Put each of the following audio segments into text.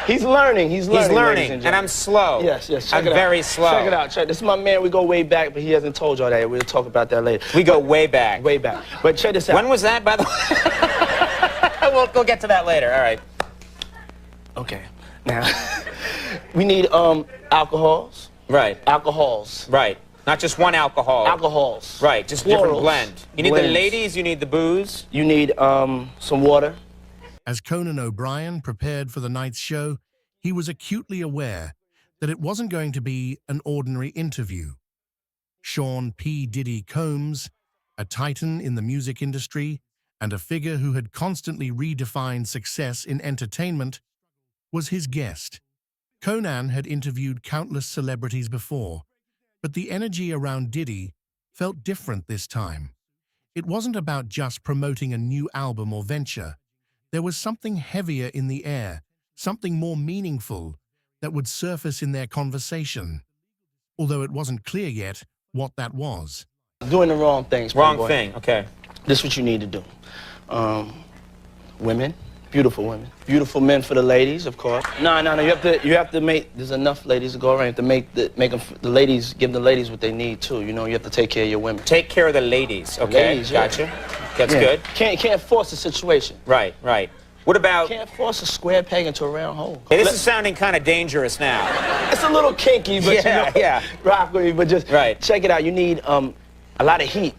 He's learning. He's learning, and I'm slow. Yes. I'm very slow. Check it out. This is my man. We go way back, but he hasn't told y'all that. We'll talk about that later. We go way back. Way back. But check this out. When was that, by the way? We'll get to that later. All right. Okay. Now, we need alcohols. Right. Alcohols. Right. Not just one alcohol. Alcohols. Right. Just a different blend. You need the ladies. You need the booze. You need some water. As Conan O'Brien prepared for the night's show, he was acutely aware that it wasn't going to be an ordinary interview. Sean P. Diddy Combs, a titan in the music industry and a figure who had constantly redefined success in entertainment, was his guest. Conan had interviewed countless celebrities before, but the energy around Diddy felt different this time. It wasn't about just promoting a new album or venture. There was something heavier in the air, something more meaningful that would surface in their conversation, although it wasn't clear yet what that was. Doing the wrong things. Wrong thing, okay. This is what you need to do. Women, beautiful women. Beautiful men for the ladies, of course. No, you have to make, there's enough ladies to go around. You have to give the ladies what they need too. You know, you have to take care of your women. Take care of the ladies, okay? Ladies, yeah. Gotcha. That's good. Can't force the situation. Right. What about... Can't force a square peg into a round hole. Hey, this is sounding kind of dangerous now. It's a little kinky, but yeah. Rock with me, but just check it out. You need a lot of heat.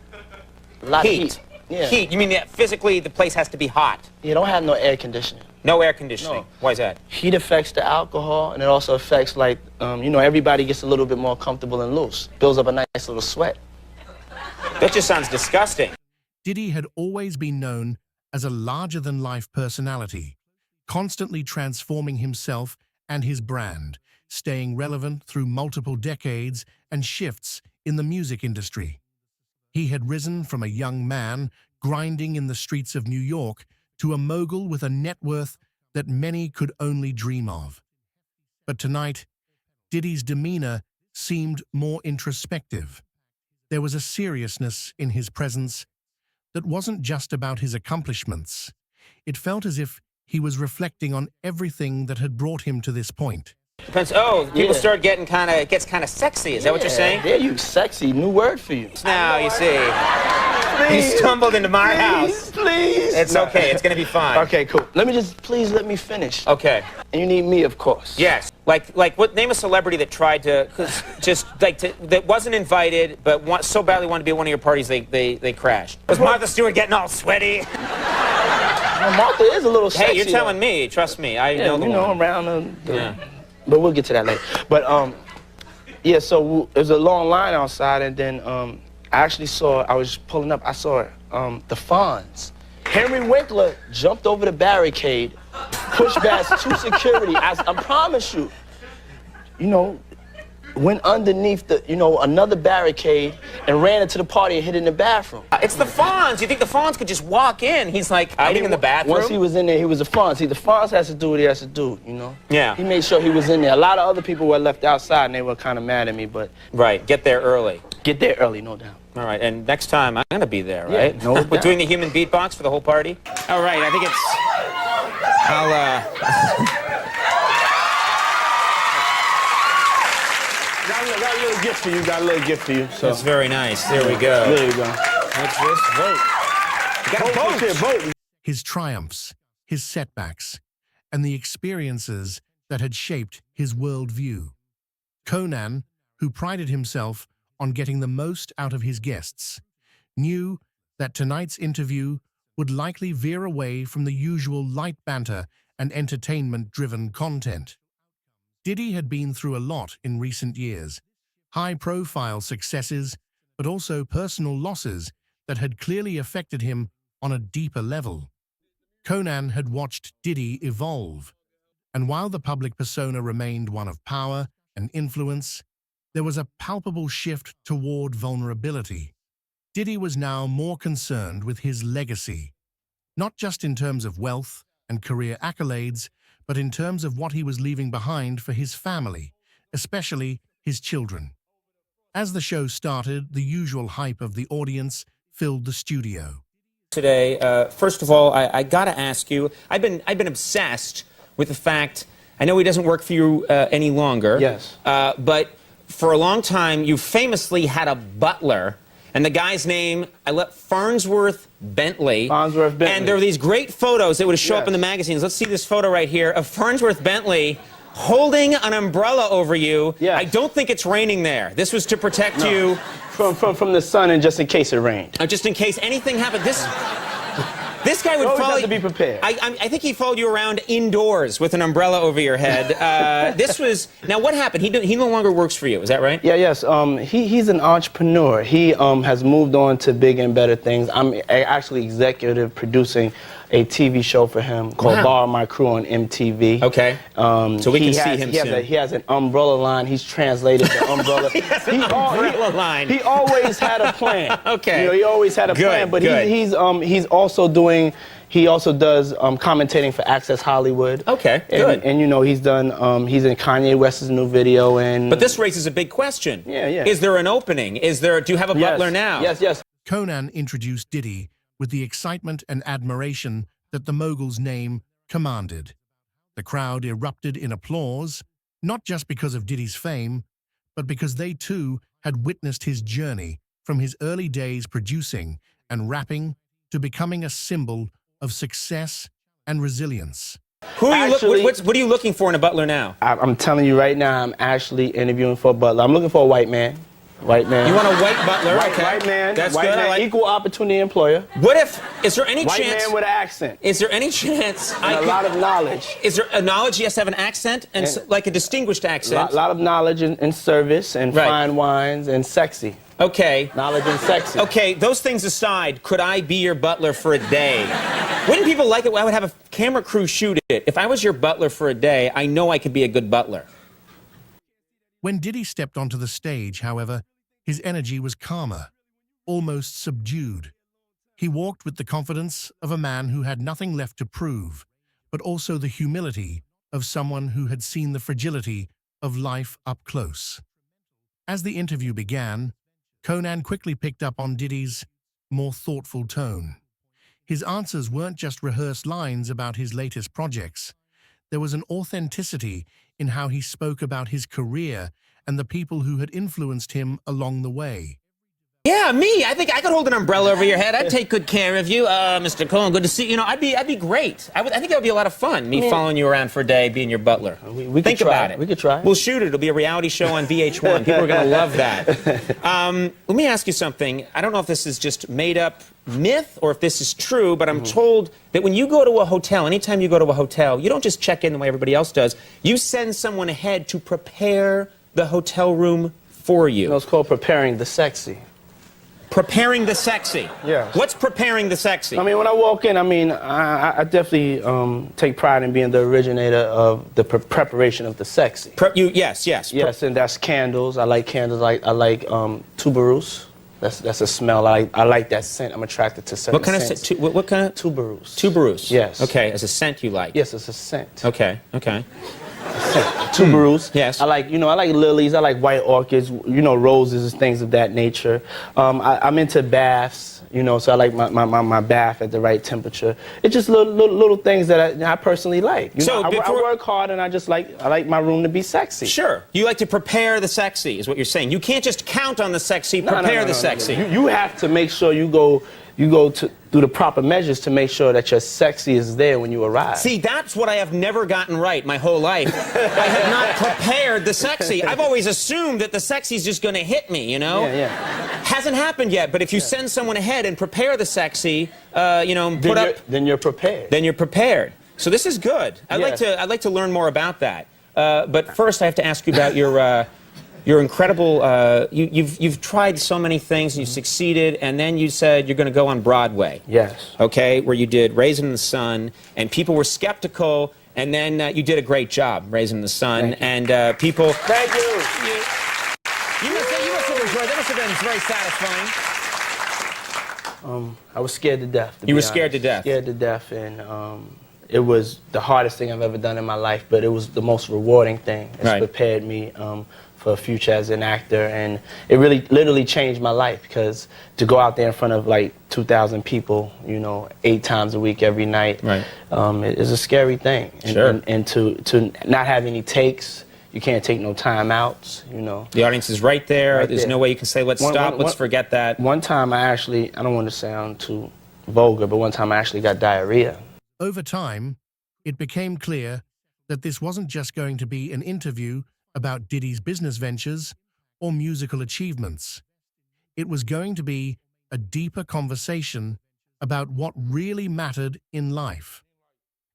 A lot of heat. Yeah. Heat. You mean that physically the place has to be hot? You don't have no air conditioning. No air conditioning. No. Why is that? Heat affects the alcohol, and it also affects, like, everybody gets a little bit more comfortable and loose. Builds up a nice little sweat. That just sounds disgusting. Diddy had always been known as a larger-than-life personality, constantly transforming himself and his brand, staying relevant through multiple decades and shifts in the music industry. He had risen from a young man grinding in the streets of New York to a mogul with a net worth that many could only dream of. But tonight, Diddy's demeanor seemed more introspective. There was a seriousness in his presence that wasn't just about his accomplishments. It felt as if he was reflecting on everything that had brought him to this point. People start getting gets kind of sexy. Is that what you're saying? Yeah, you sexy. New word for you. Now, you see, he stumbled into my house. Please. It's okay. It's going to be fine. Okay, cool. Please let me finish. Okay. And you need me, of course. Yes. Like what, name a celebrity that tried to, that wasn't invited, but so badly wanted to be at one of your parties, they crashed. Was Martha Stewart getting all sweaty? Well, Martha is a little sexy. Hey, you're telling me. Trust me. I know the one. Around But we'll get to that later. But, so there's a long line outside, and then I actually I was pulling up, I saw the Fonz. Henry Winkler jumped over the barricade, pushed past two security. I promise you, went underneath another barricade and ran into the party and hid in the bathroom. It's the Fonz. You think the Fonz could just walk in? He's like hiding in the bathroom? Once he was in there, he was the Fonz. See, the Fonz has to do what he has to do, Yeah. He made sure he was in there. A lot of other people were left outside, and they were kind of mad at me, but... Right, get there early. Get there early, no doubt. All right, and next time I'm going to be there, right? Yeah, no doubt. We're doing the human beatbox for the whole party? All right, I think Got a little gift for you. So. That's very nice. There we go. There you go. What's this? Vote. You got vote. His triumphs, his setbacks, and the experiences that had shaped his worldview. Conan, who prided himself on getting the most out of his guests, knew that tonight's interview would likely veer away from the usual light banter and entertainment-driven content. Diddy had been through a lot in recent years, high-profile successes, but also personal losses that had clearly affected him on a deeper level. Conan had watched Diddy evolve, and while the public persona remained one of power and influence, there was a palpable shift toward vulnerability. Diddy was now more concerned with his legacy, not just in terms of wealth and career accolades, but in terms of what he was leaving behind for his family, especially his children. As the show started, the usual hype of the audience filled the studio. Today, first of all, I got to ask you, I've been obsessed with the fact I know he doesn't work for you any longer. Yes. But for a long time, you famously had a butler, and the guy's name, Farnsworth Bentley. Farnsworth Bentley. And there were these great photos that would show up Yes. in the magazines. Let's see this photo right here of Farnsworth Bentley holding an umbrella over you. Yes. I don't think it's raining there. This was to protect you. From the sun, and just in case it rained. Just in case anything happened. This guy would You always follow have to be prepared. I think he followed you around indoors with an umbrella over your head. Now what happened? He no longer works for you. Is that right? Yeah, yes. He's an entrepreneur. He has moved on to bigger and better things. I'm actually executive producing a TV show for him called Wow. Borrow My Crew on MTV. Okay. So we can see him soon. He has an umbrella line. He's translated the umbrella. He has an umbrella line. He always had a plan. Okay. You know, he always had a plan. But good. he's also doing. He also does commentating for Access Hollywood. Okay, and, good. And you know, he's in Kanye West's new video. And But this raises a big question. Yeah, yeah. Is there an opening? Do you have a butler now? Yes, yes. Conan introduced Diddy with the excitement and admiration that the mogul's name commanded. The crowd erupted in applause, not just because of Diddy's fame, but because they too had witnessed his journey from his early days producing and rapping to becoming a symbol of success and resilience. Who are you Actually- what are you looking for in a butler now? I'm telling you right now, I'm actually interviewing for a butler. I'm looking for a white man. White man. You want a white butler? Okay. White man. That's white good. man. I like. Equal opportunity employer. Is there any White chance? man with an accent. Is there any chance And a lot of knowledge. Is there a knowledge? He has to have an accent and like a distinguished accent. A lot of knowledge and service and Right. fine wines and sexy. Okay. Knowledge and sexy. Okay, those things aside, could I be your butler for a day? Wouldn't people like it? I would have a camera crew shoot it. If I was your butler for a day, I know I could be a good butler. When Diddy stepped onto the stage, however, his energy was calmer, almost subdued. He walked with the confidence of a man who had nothing left to prove, but also the humility of someone who had seen the fragility of life up close. As the interview began, Conan quickly picked up on Diddy's more thoughtful tone. His answers weren't just rehearsed lines about his latest projects. There was an authenticity in how he spoke about his career and the people who had influenced him along the way. Yeah, me. I think I could hold an umbrella over your head. I'd take good care of you, Mr. Cohen. Good to see you. You know, I'd be great. I think that would be a lot of fun. Me following you around for a day, being your butler. We Think could try. about it. We could try. We'll shoot it. It'll be a reality show on VH1. People are going to love that. Let me ask you something. I don't know if this is just made up myth or if this is true, but I'm told that when you go to a hotel, anytime you go to a hotel, you don't just check in the way everybody else does. You send someone ahead to prepare the hotel room for you. You know, it's called preparing the sexy. Preparing the sexy. Yes. What's preparing the sexy? I mean, when I walk in, I definitely take pride in being the originator of the preparation of the sexy. Yes. Yes, and that's candles. I like candles. I like tuberose. That's a smell. I like that scent. I'm attracted to certain What kind scents. of what kind of Tuberose. tuberose? Yes. Okay, as a scent you like. Yes, it's a scent. Okay. Tuberose. Yes. I like lilies. I like white orchids. You know, roses, things of that nature. I'm into baths. You know, so I like my bath at the right temperature. It's just little things that I personally like. You So know, I before- work hard, and I like my room to be sexy. Sure. You like to prepare the sexy, is what you're saying. You can't just count on the sexy. No, Prepare no, the no. sexy. You have to make sure you go through the proper measures to make sure that your sexy is there when you arrive. See, that's what I have never gotten right my whole life. I have not prepared the sexy. I've always assumed that the sexy's just going to hit me, you know? Yeah. Hasn't happened yet, but if you send someone ahead and prepare the sexy, Then you're prepared. then you're prepared. So this is good. I'd Yes. like to learn more about that. But first, I have to ask you about your incredible. You've tried so many things, and you've succeeded, and then you said you're going to go on Broadway. Yes. Okay, where you did Raisin in the Sun, and people were skeptical, and then you did a great job, Raisin in the Sun, and people. Thank you. You must have enjoyed. That must have been very satisfying. I was scared to death. You were scared to death. Scared to death, and it was the hardest thing I've ever done in my life, but it was the most rewarding thing. It's Right. prepared me for a future as an actor, and it really literally changed my life, because to go out there in front of like 2,000 people, you know, 8 times a week every night, right. It is a scary thing. And, Sure. and to not have any takes, you can't take no timeouts, you know. The audience is right there. Right There's there. no way you can say, let's stop, let's forget that. One time I don't want to sound too vulgar, but one time I actually got diarrhea. Over time, it became clear that this wasn't just going to be an interview about Diddy's business ventures or musical achievements. It was going to be a deeper conversation about what really mattered in life.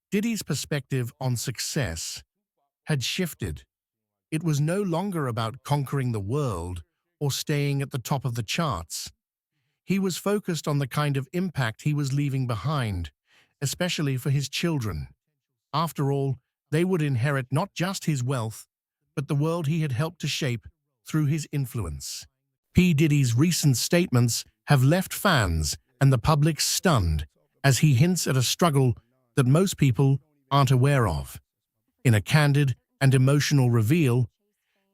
Diddy's perspective on success had shifted. It was no longer about conquering the world or staying at the top of the charts. He was focused on the kind of impact he was leaving behind, especially for his children. After all, they would inherit not just his wealth, but the world he had helped to shape through his influence. P. Diddy's recent statements have left fans and the public stunned, as he hints at a struggle that most people aren't aware of. In a candid and emotional reveal,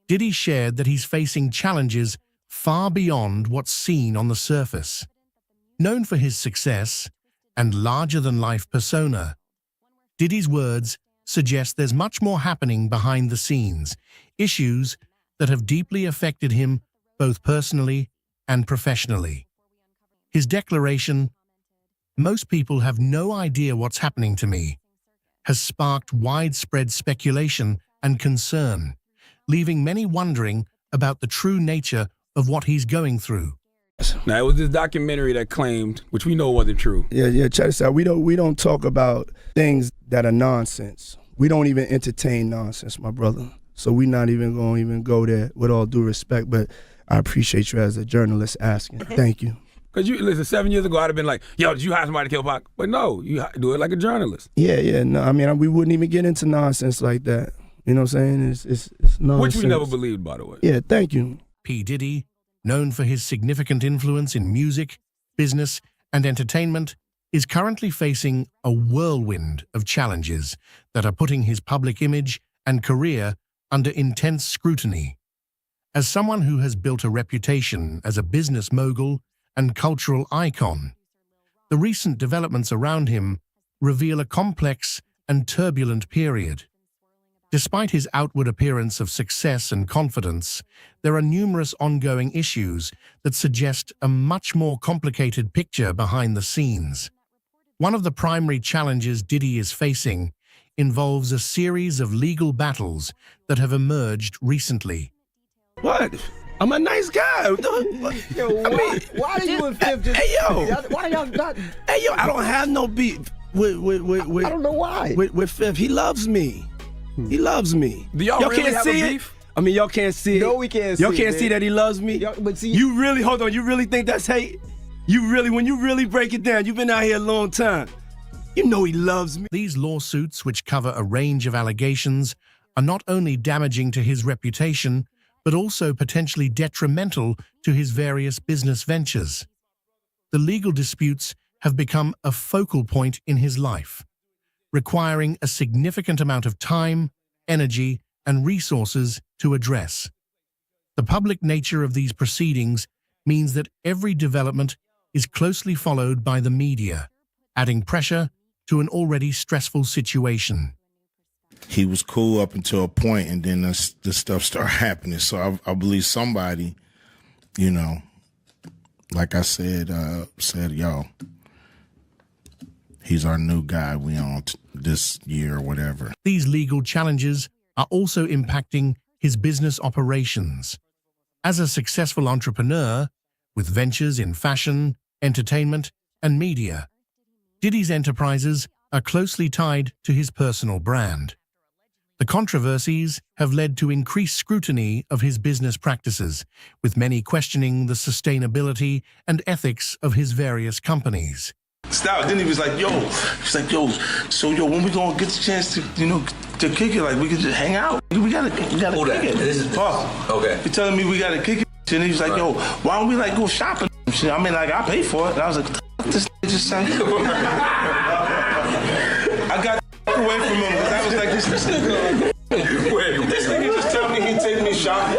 Diddy shared that he's facing challenges far beyond what's seen on the surface. Known for his success and larger-than-life persona, Diddy's words suggest there's much more happening behind the scenes, issues that have deeply affected him both personally and professionally. His declaration, "Most people have no idea what's happening to me," has sparked widespread speculation and concern, leaving many wondering about the true nature of what he's going through. Now, it was this documentary that claimed, which we know wasn't true. Yeah, check this out. We don't talk about things that are nonsense. We don't even entertain nonsense, my brother. So we're not even going to go there, with all due respect, but I appreciate you as a journalist asking. Thank you. Because listen, 7 years ago, I'd have been like, yo, did you hire somebody to kill Pac? But no, you do it like a journalist. Yeah, no, I mean, we wouldn't even get into nonsense like that. You know what I'm saying? It's nonsense. Which we never believed, by the way. Yeah, thank you. P. Diddy, known for his significant influence in music, business, and entertainment, is currently facing a whirlwind of challenges that are putting his public image and career under intense scrutiny. As someone who has built a reputation as a business mogul and cultural icon, the recent developments around him reveal a complex and turbulent period. Despite his outward appearance of success and confidence, there are numerous ongoing issues that suggest a much more complicated picture behind the scenes. One of the primary challenges Diddy is facing involves a series of legal battles that have emerged recently. What? I'm a nice guy. Yo, why are you and Fifth just... Hey, yo. Why y'all not... Hey, yo, I don't have no beef with I don't know why. With Fifth. He loves me. He loves me. Do y'all really can't have see a it? beef? I mean, y'all can't see it. No, we can't see Y'all it, can't man. see that he loves me? But see... You really, hold on, you really think that's hate? When you really break it down, you've been out here a long time. You know he loves me. These lawsuits, which cover a range of allegations, are not only damaging to his reputation, but also potentially detrimental to his various business ventures. The legal disputes have become a focal point in his life, requiring a significant amount of time, energy, and resources to address. The public nature of these proceedings means that every development is closely followed by the media, adding pressure to an already stressful situation. He was cool up until a point, and then this stuff started happening. So I believe somebody, you know, like I said, yo, he's our new guy. We on this year or whatever. These legal challenges are also impacting his business operations. As a successful entrepreneur with ventures in fashion, entertainment, and media, Diddy's enterprises are closely tied to his personal brand. The controversies have led to increased scrutiny of his business practices, with many questioning the sustainability and ethics of his various companies. Stop. Then he was like, yo, so when we gonna get the chance to, to kick it, like we could just hang out. We gotta kick it. This is Paul. Okay. He telling me we gotta kick it, and he was like, yo, why don't we like go shopping? Shit, I mean, like I pay for it. And I was like, what the fuck this just said? I got away from him because I was like, this nigga just tell me he'd take me shopping.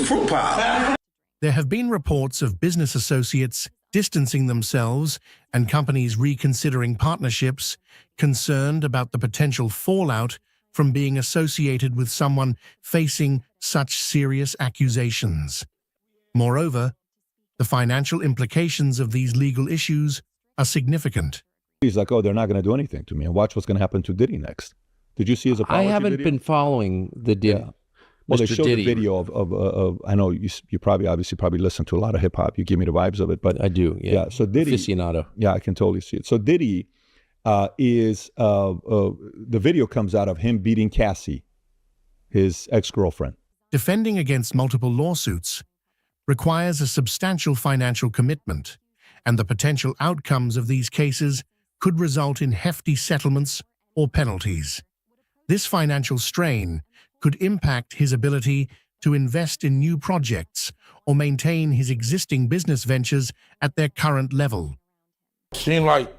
fruit pie. There have been reports of business associates distancing themselves and companies reconsidering partnerships, concerned about the potential fallout from being associated with someone facing such serious accusations. Moreover, the financial implications of these legal issues are significant. He's like, oh, they're not going to do anything to me. And watch what's going to happen to Diddy next. Did you see his apology I haven't video? been following the Diddy. Yeah. Well, they Mr. showed Diddy. the video of I know you probably listen to a lot of hip hop. You give me the vibes of it, but I do. Yeah. So Diddy, Aficionado. yeah, I can totally see it. So Diddy is the video comes out of him beating Cassie, his ex-girlfriend. Defending against multiple lawsuits requires a substantial financial commitment, and the potential outcomes of these cases could result in hefty settlements or penalties. This financial strain could impact his ability to invest in new projects or maintain his existing business ventures at their current level. Seemed like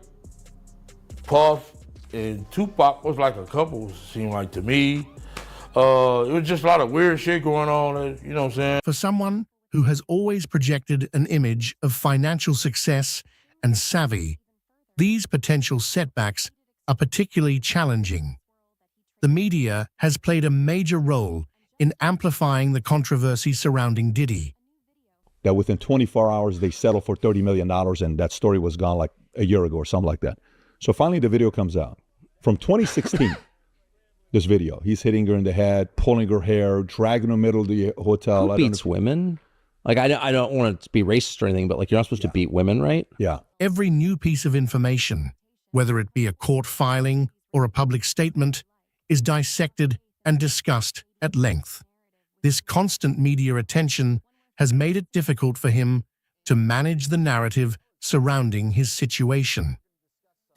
Puff and Tupac was like a couple, seemed like to me. It was just a lot of weird shit going on, you know what I'm saying? For someone who has always projected an image of financial success and savvy, these potential setbacks are particularly challenging. The media has played a major role in amplifying the controversy surrounding Diddy. That within 24 hours they settled for $30 million, and that story was gone like a year ago or something like that. So finally the video comes out from 2016. This video, he's hitting her in the head, pulling her hair, dragging her in the middle of the hotel. Who beats women? Like, I don't want to be racist or anything, but like, you're not supposed to beat women, right? Yeah. Every new piece of information, whether it be a court filing or a public statement, is dissected and discussed at length. This constant media attention has made it difficult for him to manage the narrative surrounding his situation.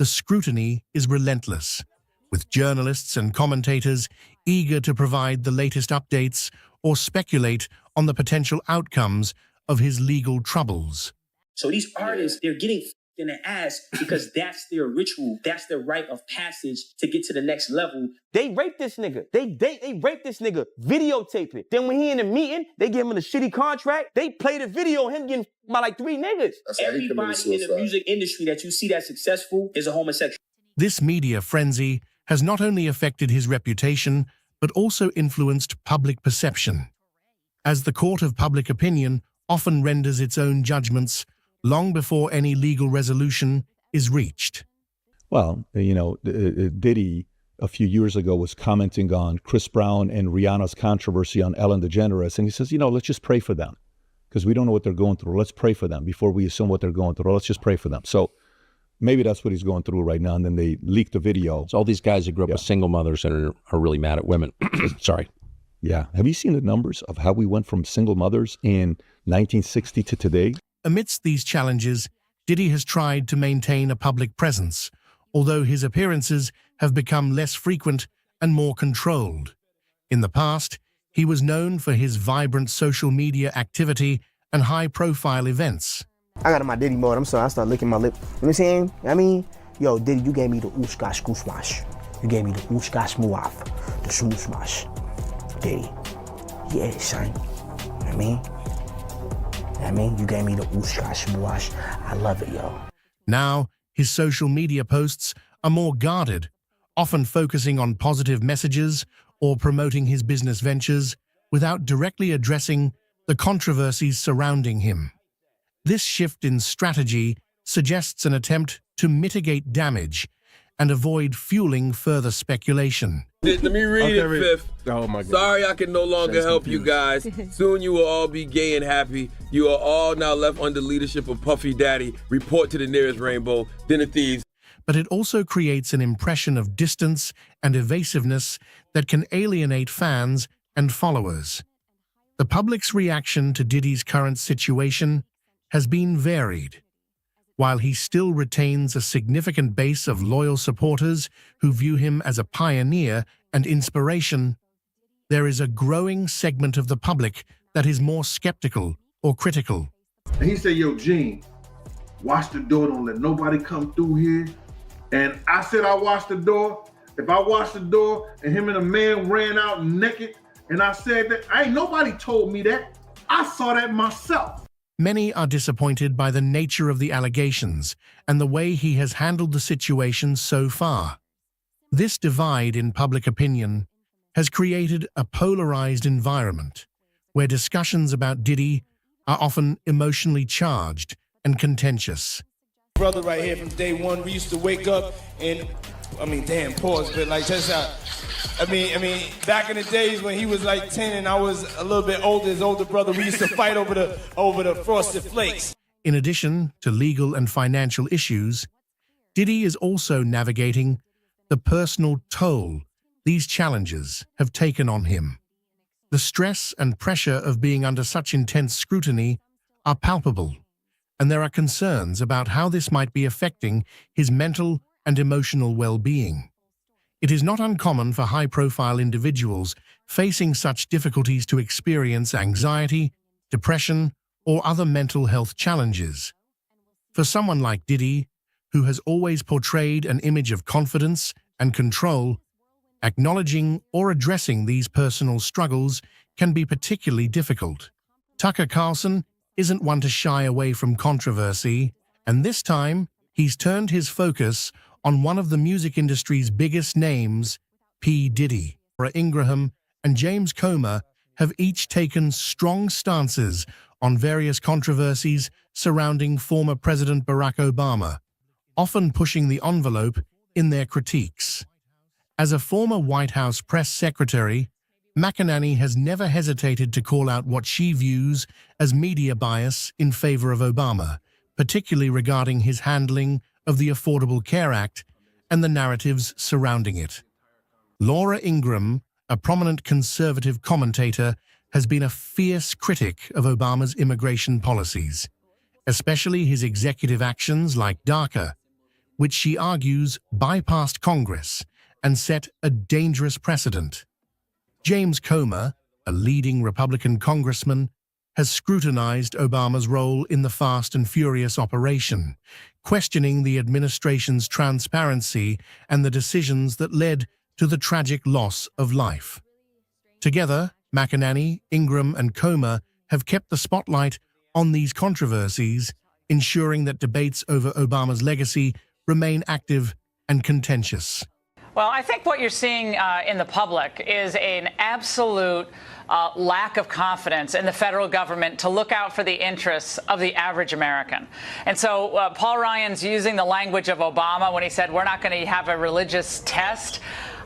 The scrutiny is relentless, with journalists and commentators eager to provide the latest updates or speculate on the potential outcomes of his legal troubles. So these artists, they're getting in the ass because that's their ritual. That's their rite of passage to get to the next level. They raped this nigga. They raped this nigga, videotape it. Then when he in the meeting, they give him a shitty contract. They play the video of him getting by like 3 niggas. Everybody in the music industry that you see that's successful is a homosexual. This media frenzy has not only affected his reputation, but also influenced public perception, as the court of public opinion often renders its own judgments long before any legal resolution is reached. Well, you know, Diddy a few years ago was commenting on Chris Brown and Rihanna's controversy on Ellen DeGeneres, and he says, you know, let's just pray for them because we don't know what they're going through. Let's pray for them before we assume what they're going through. Let's just pray for them. So maybe that's what he's going through right now, and then they leaked the video. So all these guys who grew up with single mothers and are really mad at women. Sorry. Yeah. Have you seen the numbers of how we went from single mothers in 1960 to today? Amidst these challenges, Diddy has tried to maintain a public presence, although his appearances have become less frequent and more controlled. In the past, he was known for his vibrant social media activity and high-profile events. I got in my Diddy mode. I'm sorry, I started licking my lip. You know what I'm saying? I mean, yo, Diddy, you gave me the ooshka skoosmash. You gave me the ooshka smooaf, the smoosmash. Diddy. Yeah, son. You know what I mean? You gave me the ooshka smooash. I love it, yo. Now, his social media posts are more guarded, often focusing on positive messages or promoting his business ventures without directly addressing the controversies surrounding him. This shift in strategy suggests an attempt to mitigate damage and avoid fueling further speculation. Let me read it, Fifth. Oh my God. Sorry I can no longer help you guys. Soon you will all be gay and happy. You are all now left under leadership of Puffy Daddy. Report to the nearest rainbow. Dinner thieves. But it also creates an impression of distance and evasiveness that can alienate fans and followers. The public's reaction to Diddy's current situation has been varied. While he still retains a significant base of loyal supporters who view him as a pioneer and inspiration, there is a growing segment of the public that is more skeptical or critical. And he said, yo, Gene, watch the door, don't let nobody come through here. And I said I watched the door. If I watched the door and him and a man ran out naked, and I said that, ain't nobody told me that. I saw that myself. Many are disappointed by the nature of the allegations and the way he has handled the situation so far. This divide in public opinion has created a polarized environment where discussions about Diddy are often emotionally charged and contentious. Brother right here from day one, we used to wake up and, damn, pause, but like just back in the days when he was like 10 and I was a little bit older, his older brother, we used to fight over the Frosted Flakes. In addition to legal and financial issues, Diddy is also navigating the personal toll these challenges have taken on him. The stress and pressure of being under such intense scrutiny are palpable, and there are concerns about how this might be affecting his mental and emotional well-being. It is not uncommon for high-profile individuals facing such difficulties to experience anxiety, depression, or other mental health challenges. For someone like Diddy, who has always portrayed an image of confidence and control, acknowledging or addressing these personal struggles can be particularly difficult. Tucker Carlson isn't one to shy away from controversy, and this time he's turned his focus on one of the music industry's biggest names, P. Diddy. Laura Ingraham and James Comer have each taken strong stances on various controversies surrounding former President Barack Obama, often pushing the envelope in their critiques. As a former White House press secretary, McEnany has never hesitated to call out what she views as media bias in favor of Obama, particularly regarding his handling of the Affordable Care Act and the narratives surrounding it. Laura Ingraham, a prominent conservative commentator, has been a fierce critic of Obama's immigration policies, especially his executive actions like DACA, which she argues bypassed Congress and set a dangerous precedent. James Comer, a leading Republican congressman, has scrutinized Obama's role in the Fast and Furious operation, questioning the administration's transparency and the decisions that led to the tragic loss of life. Together, McEnany, Ingraham, and Comer have kept the spotlight on these controversies, ensuring that debates over Obama's legacy remain active and contentious. Well, I think what you're seeing in the public is an absolute lack of confidence in the federal government to look out for the interests of the average American. And so Paul Ryan's using the language of Obama when he said we're not going to have a religious test.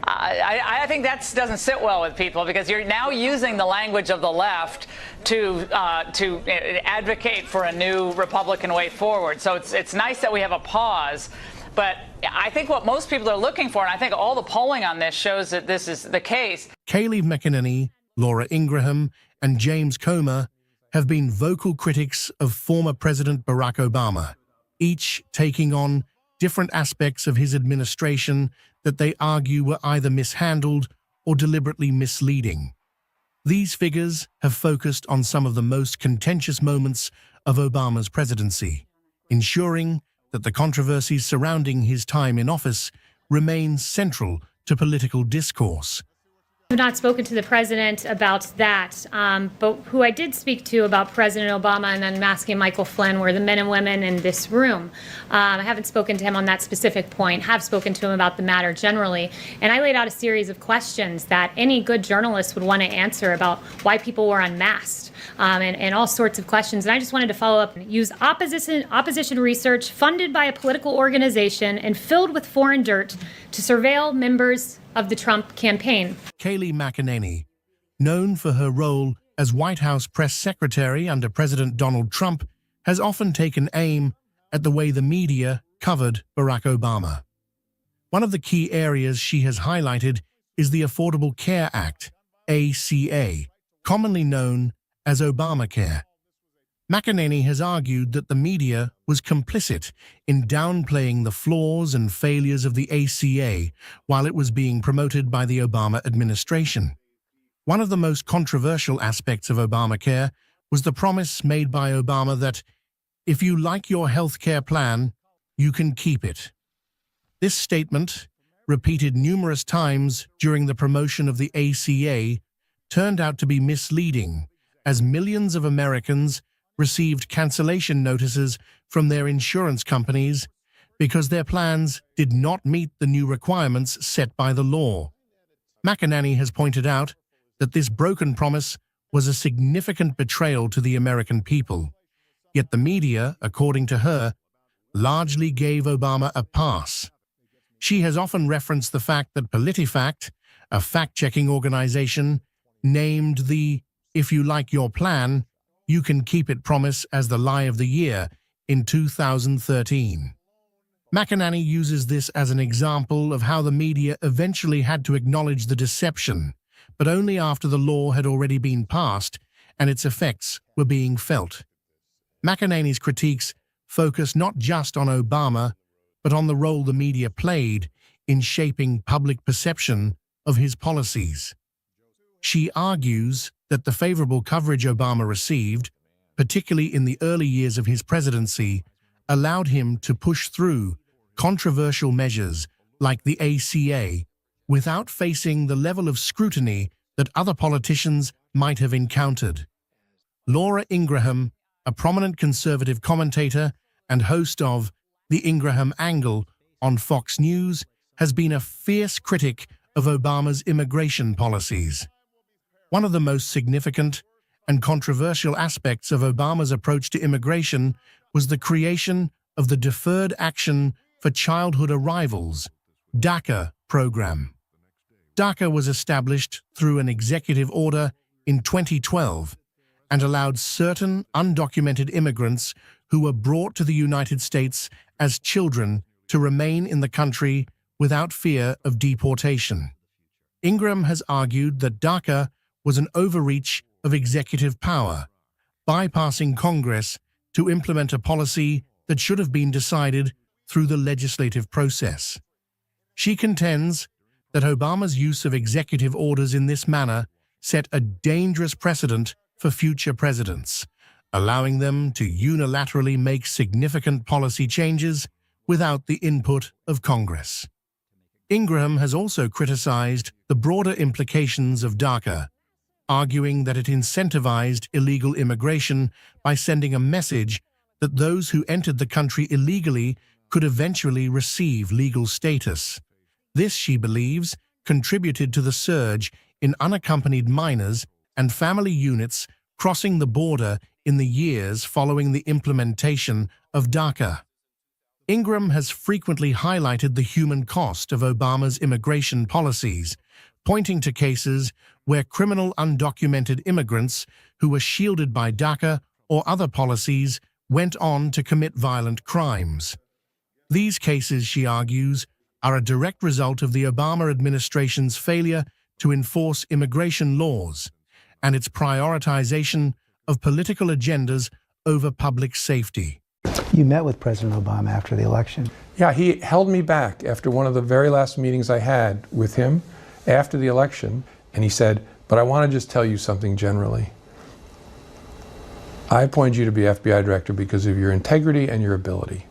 I think that doesn't sit well with people because you're now using the language of the left to advocate for a new Republican way forward. So it's nice that we have a pause. But I think what most people are looking for, and I think all the polling on this shows that this is the case. Kayleigh McEnany, Laura Ingraham, and James Comer have been vocal critics of former President Barack Obama, each taking on different aspects of his administration that they argue were either mishandled or deliberately misleading. These figures have focused on some of the most contentious moments of Obama's presidency, ensuring that the controversies surrounding his time in office remain central to political discourse. I've not spoken to the president about that, but who I did speak to about President Obama and then asking Michael Flynn were the men and women in this room. I haven't spoken to him on that specific point, have spoken to him about the matter generally, and I laid out a series of questions that any good journalist would want to answer about why people were unmasked and all sorts of questions. And I just wanted to follow up and use opposition research funded by a political organization and filled with foreign dirt to surveil members of the Trump campaign. Kayleigh McEnany, known for her role as White House press secretary under President Donald Trump, has often taken aim at the way the media covered Barack Obama. One of the key areas she has highlighted is the Affordable Care Act, ACA, commonly known as Obamacare. McEnany has argued that the media was complicit in downplaying the flaws and failures of the ACA while it was being promoted by the Obama administration. One of the most controversial aspects of Obamacare was the promise made by Obama that if you like your health care plan, you can keep it. This statement, repeated numerous times during the promotion of the ACA, turned out to be misleading as millions of Americans received cancellation notices from their insurance companies because their plans did not meet the new requirements set by the law. McEnany has pointed out that this broken promise was a significant betrayal to the American people, yet the media, according to her, largely gave Obama a pass. She has often referenced the fact that PolitiFact, a fact-checking organization, named the "If You Like Your Plan, You Can Keep It" promise as the lie of the year in 2013. McEnany uses this as an example of how the media eventually had to acknowledge the deception, but only after the law had already been passed and its effects were being felt. McEnany's critiques focus not just on Obama, but on the role the media played in shaping public perception of his policies. She argues that the favorable coverage Obama received, particularly in the early years of his presidency, allowed him to push through controversial measures like the ACA without facing the level of scrutiny that other politicians might have encountered. Laura Ingraham, a prominent conservative commentator and host of The Ingraham Angle on Fox News, has been a fierce critic of Obama's immigration policies. One of the most significant and controversial aspects of Obama's approach to immigration was the creation of the Deferred Action for Childhood Arrivals, DACA program. DACA was established through an executive order in 2012 and allowed certain undocumented immigrants who were brought to the United States as children to remain in the country without fear of deportation. Ingram has argued that DACA was an overreach of executive power, bypassing Congress to implement a policy that should have been decided through the legislative process. She contends that Obama's use of executive orders in this manner set a dangerous precedent for future presidents, allowing them to unilaterally make significant policy changes without the input of Congress. Ingraham has also criticized the broader implications of DACA, arguing that it incentivized illegal immigration by sending a message that those who entered the country illegally could eventually receive legal status. This, she believes, contributed to the surge in unaccompanied minors and family units crossing the border in the years following the implementation of DACA. Ingram has frequently highlighted the human cost of Obama's immigration policies, pointing to cases where criminal undocumented immigrants who were shielded by DACA or other policies went on to commit violent crimes. These cases, she argues, are a direct result of the Obama administration's failure to enforce immigration laws and its prioritization of political agendas over public safety. You met with President Obama after the election. Yeah, he held me back after one of the very last meetings I had with him after the election, and he said, "But I want to just tell you something generally. I appointed you to be FBI director because of your integrity and your ability."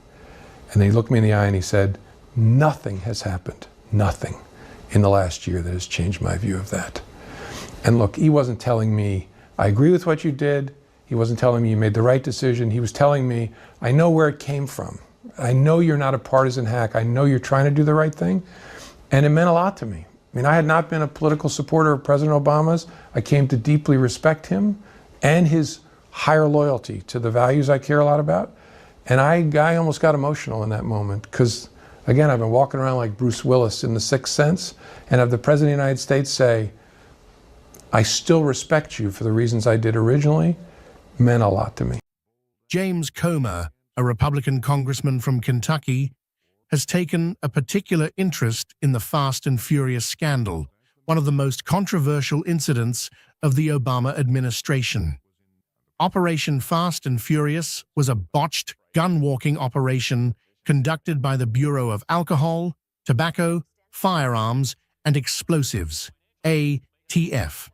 And then he looked me in the eye and he said, "Nothing has happened, nothing, in the last year that has changed my view of that." And look, he wasn't telling me, "I agree with what you did." He wasn't telling me you made the right decision. He was telling me, "I know where it came from. I know you're not a partisan hack. I know you're trying to do the right thing." And it meant a lot to me. I mean, I had not been a political supporter of President Obama's. I came to deeply respect him and his higher loyalty to the values I care a lot about. And I almost got emotional in that moment because, again, I've been walking around like Bruce Willis in The Sixth Sense, and have the President of the United States say, "I still respect you for the reasons I did originally," meant a lot to me. James Comer, a Republican congressman from Kentucky, has taken a particular interest in the Fast and Furious scandal, one of the most controversial incidents of the Obama administration. Operation Fast and Furious was a botched gun-walking operation conducted by the Bureau of Alcohol, Tobacco, Firearms, and Explosives, ATF.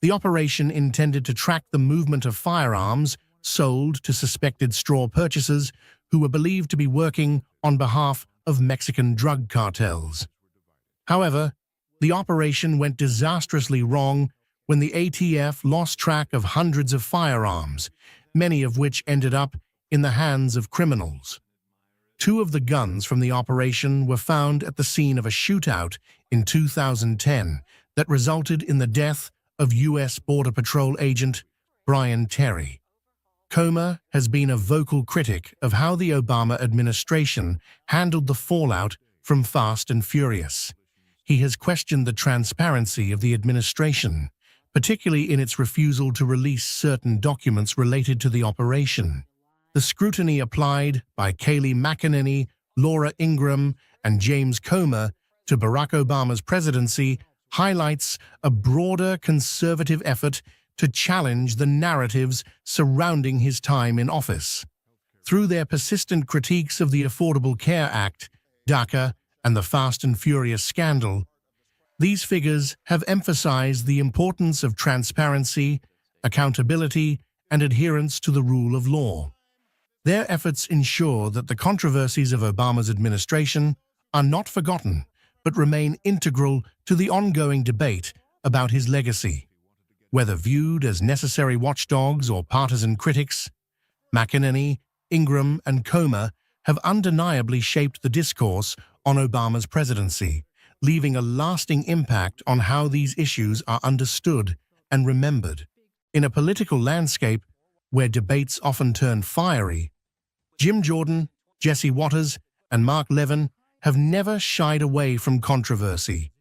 The operation intended to track the movement of firearms sold to suspected straw purchasers who were believed to be working on behalf of Mexican drug cartels. However, the operation went disastrously wrong when the ATF lost track of hundreds of firearms, many of which ended up in the hands of criminals. 2 of the guns from the operation were found at the scene of a shootout in 2010 that resulted in the death of U.S. Border Patrol agent Brian Terry. Comer has been a vocal critic of how the Obama administration handled the fallout from Fast and Furious. He has questioned the transparency of the administration, particularly in its refusal to release certain documents related to the operation. The scrutiny applied by Kayleigh McEnany, Laura Ingraham, and James Comer to Barack Obama's presidency highlights a broader conservative effort to challenge the narratives surrounding his time in office. Through their persistent critiques of the Affordable Care Act, DACA, and the Fast and Furious scandal, these figures have emphasized the importance of transparency, accountability, and adherence to the rule of law. Their efforts ensure that the controversies of Obama's administration are not forgotten, but remain integral to the ongoing debate about his legacy. Whether viewed as necessary watchdogs or partisan critics, McEnany, Ingraham, and Comer have undeniably shaped the discourse on Obama's presidency, leaving a lasting impact on how these issues are understood and remembered. In a political landscape where debates often turn fiery, Jim Jordan, Jesse Watters, and Mark Levin have never shied away from controversy,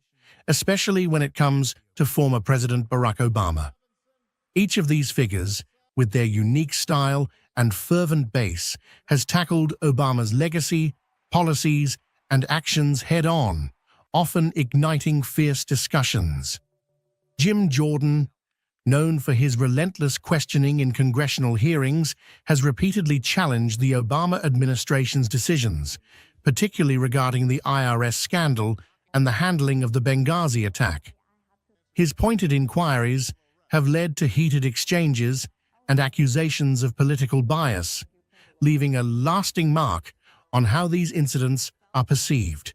especially when it comes to former President Barack Obama. Each of these figures, with their unique style and fervent base, has tackled Obama's legacy, policies, and actions head-on, often igniting fierce discussions. Jim Jordan, known for his relentless questioning in congressional hearings, has repeatedly challenged the Obama administration's decisions, particularly regarding the IRS scandal and the handling of the Benghazi attack. His pointed inquiries have led to heated exchanges and accusations of political bias, leaving a lasting mark on how these incidents are perceived.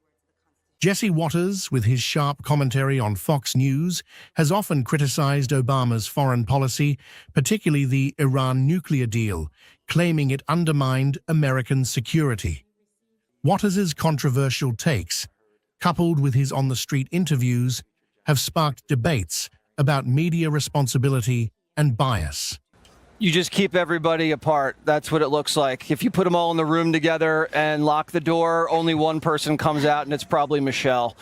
Jesse Watters, with his sharp commentary on Fox News, has often criticized Obama's foreign policy, particularly the Iran nuclear deal, claiming it undermined American security. Watters's controversial takes, coupled with his on-the-street interviews, have sparked debates about media responsibility and bias. You just keep everybody apart. That's what it looks like. If you put them all in the room together and lock the door, only one person comes out, and it's probably Michelle.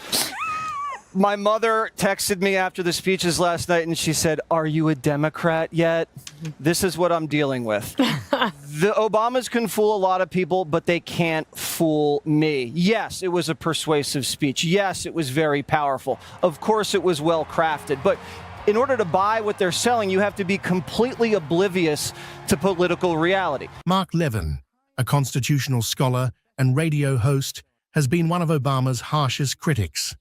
My mother texted me after the speeches last night, and she said, "Are you a Democrat yet?" This is what I'm dealing with. The Obamas can fool a lot of people, but they can't fool me. Yes, it was a persuasive speech. Yes, it was very powerful. Of course, it was well crafted, but in order to buy what they're selling, you have to be completely oblivious to political reality. Mark Levin, a constitutional scholar and radio host, has been one of Obama's harshest critics.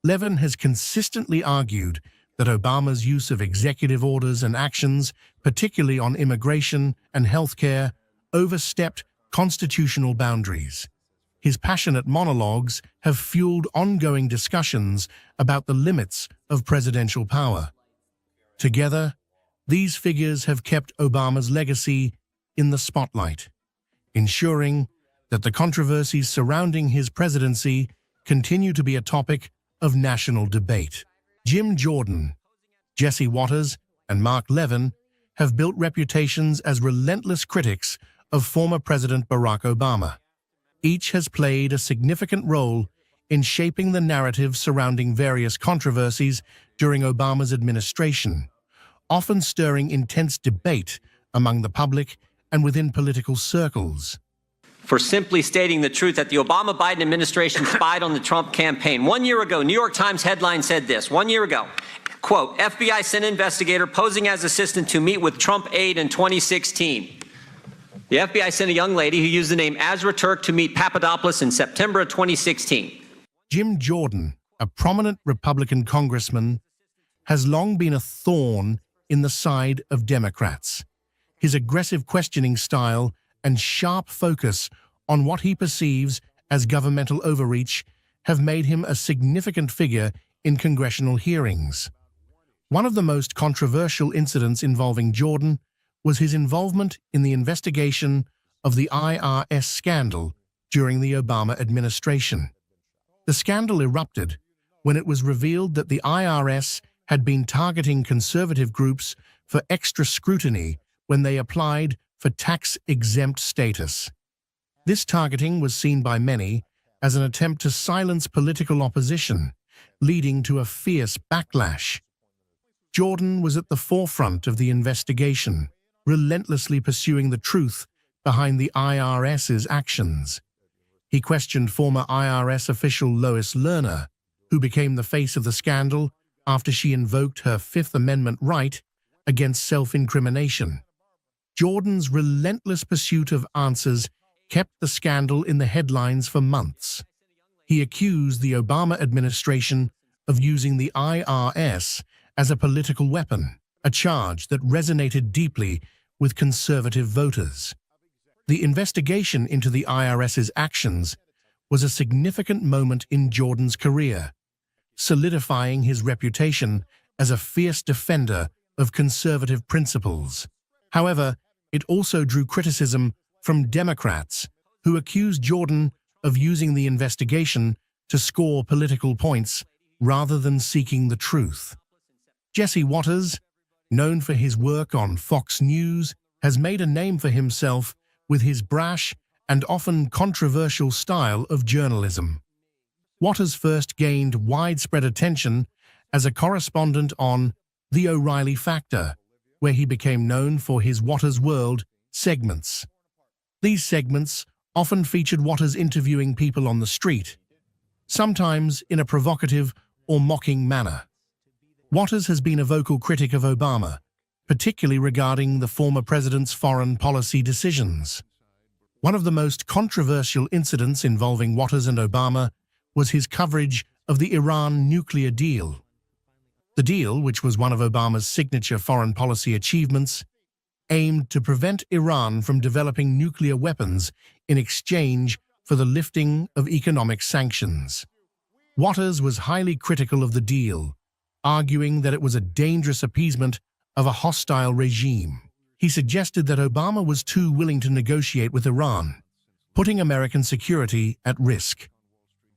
Levin has consistently argued that Obama's use of executive orders and actions, particularly on immigration and healthcare, overstepped constitutional boundaries. His passionate monologues have fueled ongoing discussions about the limits of presidential power. Together, these figures have kept Obama's legacy in the spotlight, ensuring that the controversies surrounding his presidency continue to be a topic of national debate. Jim Jordan, Jesse Watters, and Mark Levin have built reputations as relentless critics of former President Barack Obama. Each has played a significant role in shaping the narrative surrounding various controversies during Obama's administration, often stirring intense debate among the public and within political circles. For simply stating the truth that the Obama-Biden administration spied on the Trump campaign. 1 year ago, New York Times headline said this, 1 year ago, quote, FBI sent investigator posing as assistant to meet with Trump aide in 2016. The FBI sent a young lady who used the name Azra Turk to meet Papadopoulos in September of 2016. Jim Jordan, a prominent Republican congressman, has long been a thorn in the side of Democrats. His aggressive questioning style and sharp focus on what he perceives as governmental overreach have made him a significant figure in congressional hearings. One of the most controversial incidents involving Jordan was his involvement in the investigation of the IRS scandal during the Obama administration. The scandal erupted when it was revealed that the IRS had been targeting conservative groups for extra scrutiny when they applied for tax-exempt status. This targeting was seen by many as an attempt to silence political opposition, leading to a fierce backlash. Jordan was at the forefront of the investigation, relentlessly pursuing the truth behind the IRS's actions. He questioned former IRS official Lois Lerner, who became the face of the scandal after she invoked her Fifth Amendment right against self-incrimination. Jordan's relentless pursuit of answers kept the scandal in the headlines for months. He accused the Obama administration of using the IRS as a political weapon, a charge that resonated deeply with conservative voters. The investigation into the IRS's actions was a significant moment in Jordan's career, solidifying his reputation as a fierce defender of conservative principles. However, it also drew criticism from Democrats who accused Jordan of using the investigation to score political points rather than seeking the truth. Jesse Watters, known for his work on Fox News, has made a name for himself with his brash and often controversial style of journalism. Watters first gained widespread attention as a correspondent on The O'Reilly Factor, where he became known for his Watters World segments. These segments often featured Watters interviewing people on the street, sometimes in a provocative or mocking manner. Watters has been a vocal critic of Obama, particularly regarding the former president's foreign policy decisions. One of the most controversial incidents involving Watters and Obama was his coverage of the Iran nuclear deal. The deal, which was one of Obama's signature foreign policy achievements, aimed to prevent Iran from developing nuclear weapons in exchange for the lifting of economic sanctions. Watters was highly critical of the deal, arguing that it was a dangerous appeasement of a hostile regime. He suggested that Obama was too willing to negotiate with Iran, putting American security at risk.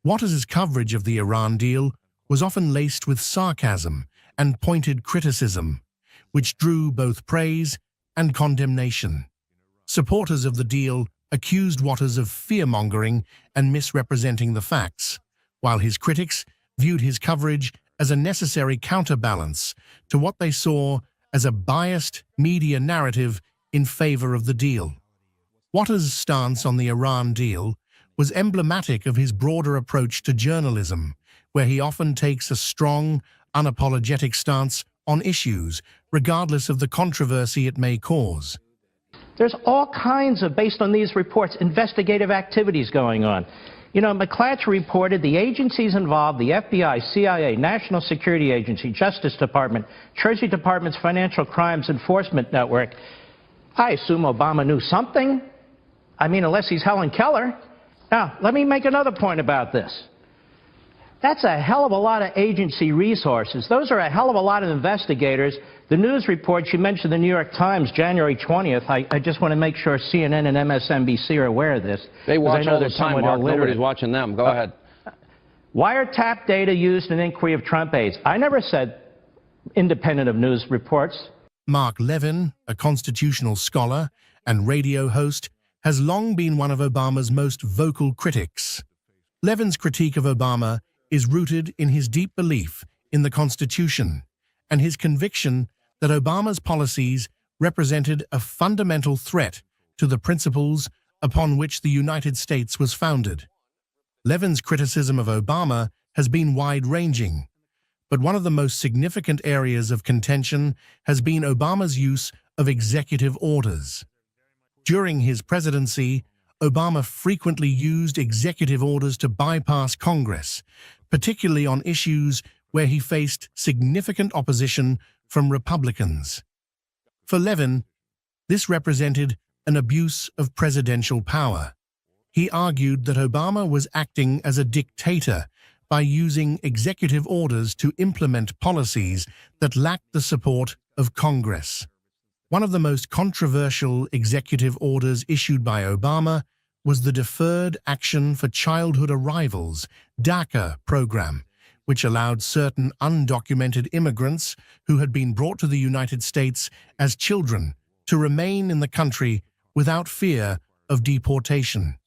Watters' coverage of the Iran deal was often laced with sarcasm and pointed criticism, which drew both praise and condemnation. Supporters of the deal accused Watters of fear-mongering and misrepresenting the facts, while his critics viewed his coverage as a necessary counterbalance to what they saw as a biased media narrative in favor of the deal. Watters' stance on the Iran deal was emblematic of his broader approach to journalism, where he often takes a strong, unapologetic stance on issues, regardless of the controversy it may cause. There's all kinds of, based on these reports, investigative activities going on. You know, McClatchy reported the agencies involved, the FBI, CIA, National Security Agency, Justice Department, Treasury Department's Financial Crimes Enforcement Network. I assume Obama knew something. I mean, unless he's Helen Keller. Now, let me make another point about this. That's a hell of a lot of agency resources. Those are a hell of a lot of investigators. The news reports, you mentioned the New York Times, January 20th. I just want to make sure CNN and MSNBC are aware of this. They watch all the they're time, Mark. Nobody's watching them. Go ahead. Wiretap data used in inquiry of Trump aides. I never said independent of news reports. Mark Levin, a constitutional scholar and radio host, has long been one of Obama's most vocal critics. Levin's critique of Obama is rooted in his deep belief in the Constitution and his conviction that Obama's policies represented a fundamental threat to the principles upon which the United States was founded. Levin's criticism of Obama has been wide-ranging, but one of the most significant areas of contention has been Obama's use of executive orders. During his presidency, Obama frequently used executive orders to bypass Congress, particularly on issues where he faced significant opposition from Republicans. For Levin, this represented an abuse of presidential power. He argued that Obama was acting as a dictator by using executive orders to implement policies that lacked the support of Congress. One of the most controversial executive orders issued by Obama was the Deferred Action for Childhood Arrivals (DACA) program, which allowed certain undocumented immigrants who had been brought to the United States as children to remain in the country without fear of deportation.